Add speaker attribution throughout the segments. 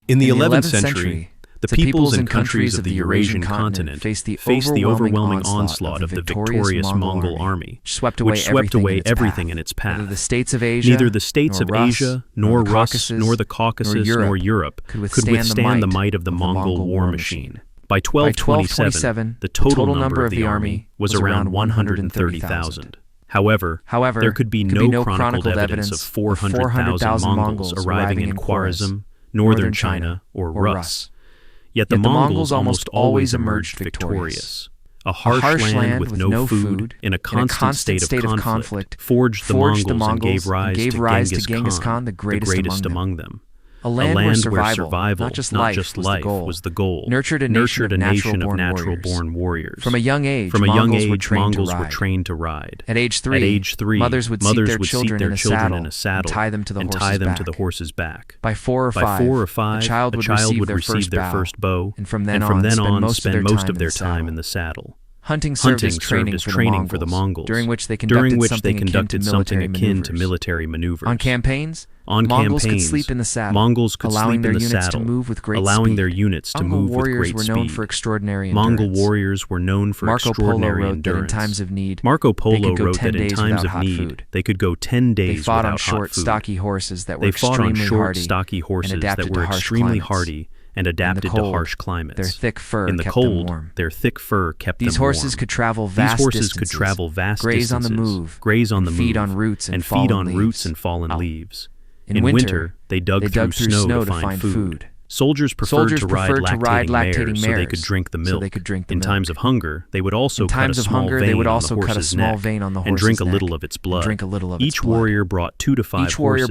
Speaker 1: In the 11th century, the peoples and countries of the Eurasian continent faced the overwhelming onslaught of the victorious Mongol army, which swept away everything in its path.
Speaker 2: Neither the states of Asia,
Speaker 1: nor Rus, nor the Caucasus, nor Europe could withstand the might of the Mongol war machine. By 1227, the total number of the army was around 130,000. However, there could be no chronicled evidence of 400,000 Mongols arriving in Khwarezm, northern China, or Rus. Yet the Mongols almost always emerged victorious. A harsh land with no food, in a constant state of conflict, forged the Mongols and gave rise to Genghis Khan, the greatest among them.
Speaker 2: A land where survival, not just life,
Speaker 1: was the goal,
Speaker 2: nurtured a nation of natural-born
Speaker 1: warriors.
Speaker 2: From a young age,
Speaker 1: Mongols were trained to ride.
Speaker 2: At age 3, mothers would seat their children in a saddle and tie them to the horse's back. By 4 or 5, a child would receive their first bow, and from then on spend most of their time in the saddle. Hunting served as training for the Mongols, during which they conducted something akin to military maneuvers. On campaigns, Mongols could sleep in the saddle, allowing their units to move with great speed. Mongol warriors were known for extraordinary endurance. In times of need,
Speaker 1: Marco Polo wrote that in times of need, they could go 10 days without hot food.
Speaker 2: They fought on short, stocky horses that were extremely hardy and adapted to harsh climates. Their thick fur kept them warm.
Speaker 1: These
Speaker 2: horses could travel vast distances, graze on the move, and feed on roots and fallen leaves. In winter, they dug through snow to find food.
Speaker 1: Soldiers preferred to ride lactating mares so they could drink the milk. In times of hunger, they would also cut a small vein on the horse's neck and drink a little of its blood. Each warrior brought 2 to 5 horses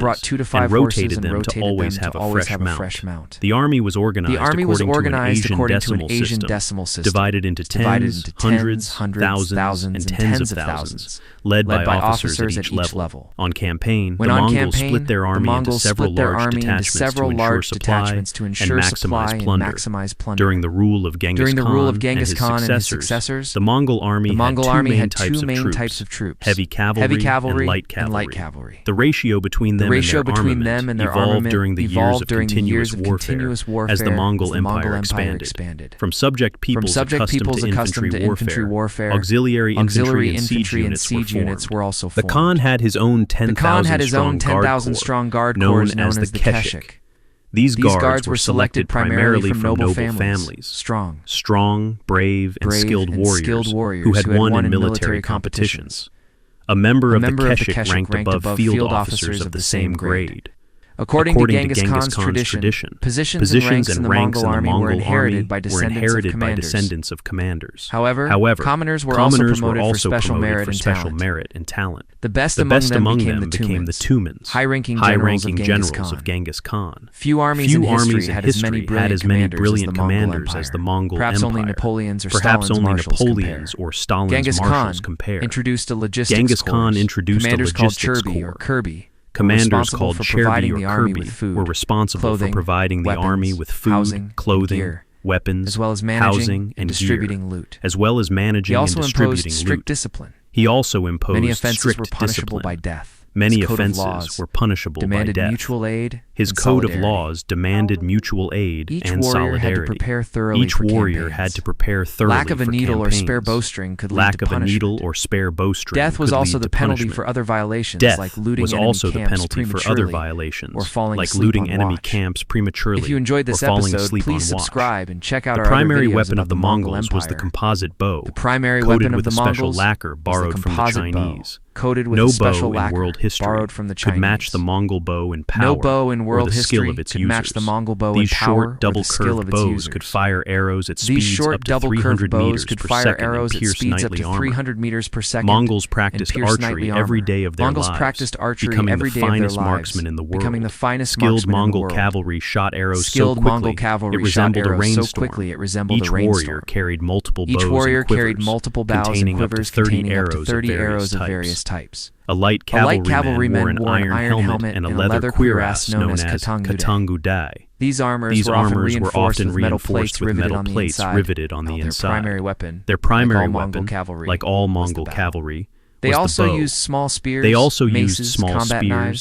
Speaker 1: and rotated them to always have a fresh mount. The army was organized according to an Asian decimal system, divided into tens, hundreds, thousands, and tens of thousands, led by officers at each level. On campaign, the Mongols split their army into several large detachments to ensure supply and maximize plunder. During the rule of Genghis Khan and his successors, the Mongol army had two main types of troops, heavy cavalry and light cavalry. The ratio between them and their armament evolved during the years of continuous warfare as the Mongol Empire expanded. From subject peoples accustomed to infantry warfare, auxiliary infantry and siege units were also formed. The Khan had his own 10,000-strong guard corps known as the Keshik. These guards were selected primarily from noble families, strong, brave, and skilled warriors who had won in military competitions. A member of the Keshik ranked above field officers of the same grade. According to Genghis Khan's tradition, positions and ranks in the Mongol army were inherited by descendants of commanders. However, commoners were also promoted for special merit and talent. The best among them became the Tumans, high-ranking generals of Genghis Khan. Few armies in history had as many brilliant commanders as the Mongol Empire. Perhaps only Napoleon's or Stalin's marshals compared. Introduced a logistics corps. Commanders called Cherby or Kirby. Commanders called Cherby or Kirby were responsible for providing the army with food, clothing, weapons,
Speaker 2: as well as
Speaker 1: managing
Speaker 2: and distributing loot.
Speaker 1: He also imposed
Speaker 2: strict discipline.
Speaker 1: Many
Speaker 2: offenses were punishable by death.
Speaker 1: Many offenses were punishable by death.
Speaker 2: Mutual aid.
Speaker 1: His code of laws demanded mutual aid and solidarity. Each warrior had to prepare thoroughly for campaigns.
Speaker 2: Lack of a needle or spare bowstring could lead to punishment. Death was also the penalty for other violations, like looting enemy camps prematurely. If you enjoyed this episode, please subscribe and check out our other videos.
Speaker 1: The primary weapon of the Mongols was the composite bow, coated with a special lacquer borrowed from the Chinese. No bow in world history could match the Mongol bow in power.
Speaker 2: No bow in world
Speaker 1: history could match the Mongol bow in power. These short, double-curved bows could fire arrows at speeds up to 300 meters per second and pierce knightly armor. Mongols practiced archery every day of their lives, becoming the finest marksmen in the world. Skilled Mongol cavalry shot arrows so quickly it resembled a rainstorm. Each warrior carried multiple bows and quivers containing up to 30 arrows of various types. A light cavalryman wore an iron helmet and a leather cuirass known as katangu dai.
Speaker 2: These armors were often reinforced with metal plates riveted on the inside.
Speaker 1: Their primary weapon, like all Mongol cavalry,
Speaker 2: they also used small spears,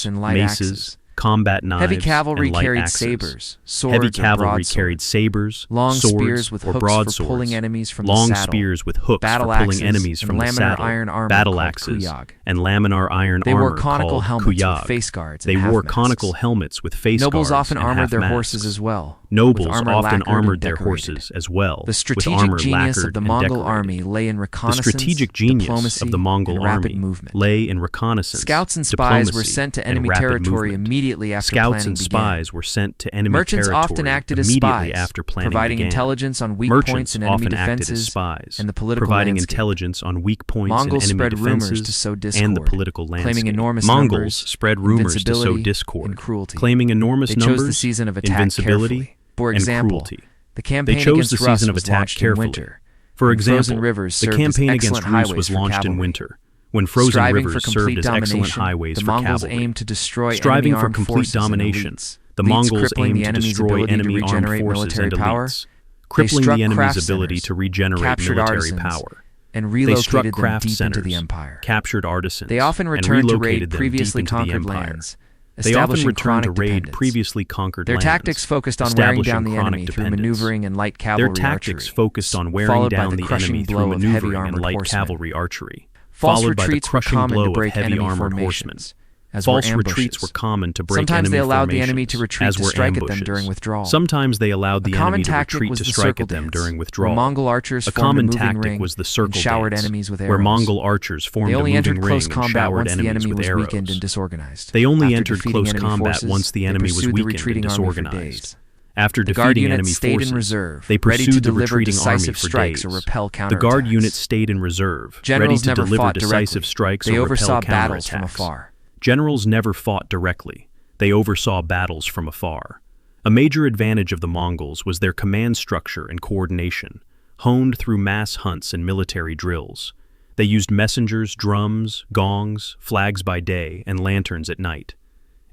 Speaker 2: maces,
Speaker 1: combat knives,
Speaker 2: Heavy cavalry
Speaker 1: and light
Speaker 2: carried
Speaker 1: axes.
Speaker 2: sabers, swords,
Speaker 1: Heavy
Speaker 2: or
Speaker 1: cavalry
Speaker 2: broadswords.
Speaker 1: carried sabers,
Speaker 2: Long
Speaker 1: swords,
Speaker 2: spears with
Speaker 1: or
Speaker 2: hooks
Speaker 1: broadswords,
Speaker 2: for pulling enemies from
Speaker 1: long
Speaker 2: the saddle.
Speaker 1: spears with hooks
Speaker 2: Battle
Speaker 1: for pulling
Speaker 2: axes
Speaker 1: enemies
Speaker 2: and
Speaker 1: from the
Speaker 2: laminar
Speaker 1: saddle,
Speaker 2: iron armor
Speaker 1: battle
Speaker 2: called
Speaker 1: axes,
Speaker 2: kuyag.
Speaker 1: and laminar iron
Speaker 2: They
Speaker 1: armor
Speaker 2: wore conical
Speaker 1: called
Speaker 2: helmets with
Speaker 1: kuyag.
Speaker 2: face guards
Speaker 1: They
Speaker 2: and
Speaker 1: wore
Speaker 2: half-masks.
Speaker 1: conical helmets with face
Speaker 2: Nobles
Speaker 1: guards
Speaker 2: often
Speaker 1: and
Speaker 2: armored their
Speaker 1: half-masks.
Speaker 2: horses as well.
Speaker 1: Nobles
Speaker 2: with armor
Speaker 1: often
Speaker 2: lacquered
Speaker 1: armored
Speaker 2: and
Speaker 1: their
Speaker 2: decorated.
Speaker 1: horses as well,
Speaker 2: The strategic
Speaker 1: with armor
Speaker 2: genius
Speaker 1: lacquered
Speaker 2: of the
Speaker 1: and
Speaker 2: Mongol
Speaker 1: decorated.
Speaker 2: army lay in
Speaker 1: The
Speaker 2: reconnaissance,
Speaker 1: strategic genius
Speaker 2: diplomacy,
Speaker 1: of the Mongol
Speaker 2: and rapid
Speaker 1: army
Speaker 2: movement.
Speaker 1: lay in reconnaissance,
Speaker 2: Scouts and spies were
Speaker 1: diplomacy,
Speaker 2: sent to
Speaker 1: and
Speaker 2: enemy
Speaker 1: rapid
Speaker 2: territory
Speaker 1: movement.
Speaker 2: immediately after
Speaker 1: Scouts
Speaker 2: planning
Speaker 1: and
Speaker 2: began.
Speaker 1: spies were sent to enemy
Speaker 2: Merchants
Speaker 1: territory
Speaker 2: often acted as
Speaker 1: immediately
Speaker 2: spies,
Speaker 1: after planning
Speaker 2: providing
Speaker 1: began.
Speaker 2: intelligence on weak
Speaker 1: Merchants
Speaker 2: points in enemy
Speaker 1: often acted as
Speaker 2: defenses
Speaker 1: spies,
Speaker 2: and the political
Speaker 1: providing
Speaker 2: landscape.
Speaker 1: intelligence on weak points
Speaker 2: Mongols
Speaker 1: in enemy
Speaker 2: spread rumors
Speaker 1: defenses
Speaker 2: to sow discord,
Speaker 1: and the political landscape.
Speaker 2: claiming enormous
Speaker 1: Mongols
Speaker 2: numbers,
Speaker 1: spread rumors to sow
Speaker 2: invincibility,
Speaker 1: discord,
Speaker 2: and cruelty.
Speaker 1: claiming enormous
Speaker 2: They
Speaker 1: numbers,
Speaker 2: chose the season of attack
Speaker 1: invincibility,
Speaker 2: carefully. For
Speaker 1: and
Speaker 2: example,
Speaker 1: cruelty.
Speaker 2: the campaign
Speaker 1: They chose
Speaker 2: against
Speaker 1: the
Speaker 2: Rus
Speaker 1: season of
Speaker 2: was
Speaker 1: attack
Speaker 2: launched
Speaker 1: carefully.
Speaker 2: in winter.
Speaker 1: For
Speaker 2: and
Speaker 1: example,
Speaker 2: frozen rivers
Speaker 1: the
Speaker 2: served
Speaker 1: campaign
Speaker 2: as
Speaker 1: against
Speaker 2: excellent
Speaker 1: Rus
Speaker 2: highways
Speaker 1: was
Speaker 2: for
Speaker 1: launched in
Speaker 2: cavalry.
Speaker 1: winter, when frozen
Speaker 2: Striving
Speaker 1: rivers
Speaker 2: for
Speaker 1: served
Speaker 2: complete
Speaker 1: as excellent
Speaker 2: domination,
Speaker 1: highways
Speaker 2: the
Speaker 1: for
Speaker 2: Mongols
Speaker 1: cavalry.
Speaker 2: aimed to destroy
Speaker 1: Striving
Speaker 2: enemy
Speaker 1: for
Speaker 2: armed
Speaker 1: complete
Speaker 2: forces and
Speaker 1: domination,
Speaker 2: elites.
Speaker 1: the
Speaker 2: Elites
Speaker 1: Mongols
Speaker 2: crippling
Speaker 1: aimed
Speaker 2: the
Speaker 1: to
Speaker 2: enemy's
Speaker 1: destroy
Speaker 2: ability to
Speaker 1: enemy armed
Speaker 2: regenerate
Speaker 1: forces
Speaker 2: military
Speaker 1: and
Speaker 2: power.
Speaker 1: elites,
Speaker 2: They
Speaker 1: crippling
Speaker 2: struck
Speaker 1: the enemy's
Speaker 2: craft
Speaker 1: ability
Speaker 2: centers,
Speaker 1: to regenerate
Speaker 2: captured
Speaker 1: military
Speaker 2: artisans,
Speaker 1: power.
Speaker 2: and
Speaker 1: They
Speaker 2: relocated
Speaker 1: struck
Speaker 2: them
Speaker 1: craft
Speaker 2: deep into
Speaker 1: centers,
Speaker 2: the empire.
Speaker 1: captured artisans,
Speaker 2: They often
Speaker 1: and
Speaker 2: returned to
Speaker 1: relocated
Speaker 2: raid
Speaker 1: them
Speaker 2: previously
Speaker 1: deep into the
Speaker 2: conquered
Speaker 1: empire.
Speaker 2: lands,
Speaker 1: They often
Speaker 2: establishing
Speaker 1: returned to
Speaker 2: chronic
Speaker 1: raid
Speaker 2: dependence.
Speaker 1: previously conquered
Speaker 2: Their
Speaker 1: lands,
Speaker 2: tactics focused on wearing down the
Speaker 1: establishing
Speaker 2: enemy
Speaker 1: chronic
Speaker 2: through
Speaker 1: dependence.
Speaker 2: maneuvering and light cavalry
Speaker 1: Their tactics
Speaker 2: archery,
Speaker 1: focused on wearing
Speaker 2: followed by
Speaker 1: down
Speaker 2: the
Speaker 1: the
Speaker 2: crushing
Speaker 1: enemy
Speaker 2: blow
Speaker 1: through
Speaker 2: of heavy
Speaker 1: maneuvering and
Speaker 2: armored
Speaker 1: light
Speaker 2: horsemen.
Speaker 1: cavalry archery,
Speaker 2: False
Speaker 1: followed by the
Speaker 2: retreats were
Speaker 1: crushing
Speaker 2: common to
Speaker 1: blow of
Speaker 2: break
Speaker 1: heavy
Speaker 2: enemy
Speaker 1: armored horsemen.
Speaker 2: formations, as were
Speaker 1: False
Speaker 2: ambushes.
Speaker 1: retreats were common to break
Speaker 2: Sometimes
Speaker 1: enemy
Speaker 2: they allowed the
Speaker 1: formations,
Speaker 2: enemy to retreat
Speaker 1: as
Speaker 2: to
Speaker 1: were
Speaker 2: strike at
Speaker 1: ambushes.
Speaker 2: them during withdrawal.
Speaker 1: Sometimes they allowed the
Speaker 2: A common
Speaker 1: enemy to
Speaker 2: tactic
Speaker 1: retreat
Speaker 2: was
Speaker 1: to
Speaker 2: the
Speaker 1: strike
Speaker 2: circle
Speaker 1: at them
Speaker 2: dance,
Speaker 1: during
Speaker 2: where
Speaker 1: withdrawal.
Speaker 2: Mongol archers
Speaker 1: A
Speaker 2: formed
Speaker 1: common
Speaker 2: moving
Speaker 1: tactic
Speaker 2: ring
Speaker 1: was the
Speaker 2: and
Speaker 1: circle
Speaker 2: showered
Speaker 1: dance,
Speaker 2: enemies with
Speaker 1: where
Speaker 2: arrows.
Speaker 1: Mongol archers formed
Speaker 2: They
Speaker 1: a
Speaker 2: only
Speaker 1: moving
Speaker 2: entered
Speaker 1: ring
Speaker 2: close
Speaker 1: and
Speaker 2: combat
Speaker 1: showered
Speaker 2: once the
Speaker 1: enemies
Speaker 2: enemy
Speaker 1: with
Speaker 2: was
Speaker 1: arrows.
Speaker 2: weakened and disorganized.
Speaker 1: They only
Speaker 2: After
Speaker 1: entered
Speaker 2: defeating
Speaker 1: close
Speaker 2: enemy
Speaker 1: combat
Speaker 2: forces,
Speaker 1: once the
Speaker 2: they
Speaker 1: enemy was
Speaker 2: pursued the
Speaker 1: weakened and
Speaker 2: retreating army for
Speaker 1: disorganized.
Speaker 2: days.
Speaker 1: After
Speaker 2: The guard
Speaker 1: defeating
Speaker 2: units
Speaker 1: enemy
Speaker 2: stayed in
Speaker 1: forces,
Speaker 2: reserve,
Speaker 1: they
Speaker 2: ready to
Speaker 1: pursued the
Speaker 2: deliver
Speaker 1: retreating army
Speaker 2: decisive
Speaker 1: for
Speaker 2: strikes
Speaker 1: days.
Speaker 2: or repel counterattacks.
Speaker 1: The guard units stayed in reserve,
Speaker 2: Generals
Speaker 1: ready to
Speaker 2: never
Speaker 1: deliver
Speaker 2: fought
Speaker 1: decisive
Speaker 2: directly.
Speaker 1: strikes
Speaker 2: They
Speaker 1: or
Speaker 2: oversaw
Speaker 1: repel
Speaker 2: battles from
Speaker 1: counterattacks.
Speaker 2: afar.
Speaker 1: Generals never fought directly. They oversaw battles from afar. A major advantage of the Mongols was their command structure and coordination, honed through mass hunts and military drills. They used messengers, drums, gongs, flags by day, and lanterns at night.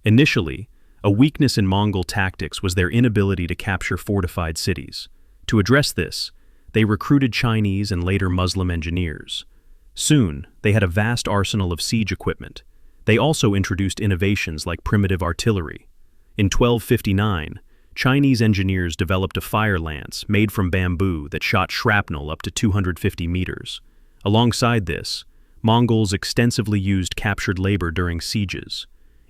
Speaker 1: Initially, a weakness in Mongol tactics was their inability to capture fortified cities. To address this, they recruited Chinese and later Muslim engineers. Soon, they had a vast arsenal of siege equipment. They also introduced innovations like primitive artillery. In 1259, Chinese engineers developed a fire lance made from bamboo that shot shrapnel up to 250 meters. Alongside this, Mongols extensively used captured labor during sieges.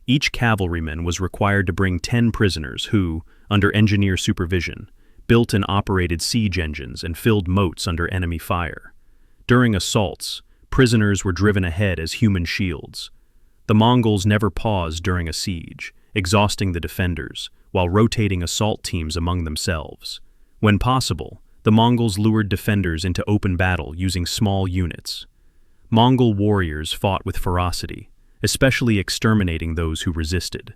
Speaker 1: Each cavalryman was required to bring 10 prisoners who, under engineer supervision, built and operated siege engines and filled moats under enemy fire. During assaults, prisoners were driven ahead as human shields. The Mongols never paused during a siege, exhausting the defenders, while rotating assault teams among themselves. When possible, the Mongols lured defenders into open battle using small units. Mongol warriors fought with ferocity, especially exterminating those who resisted.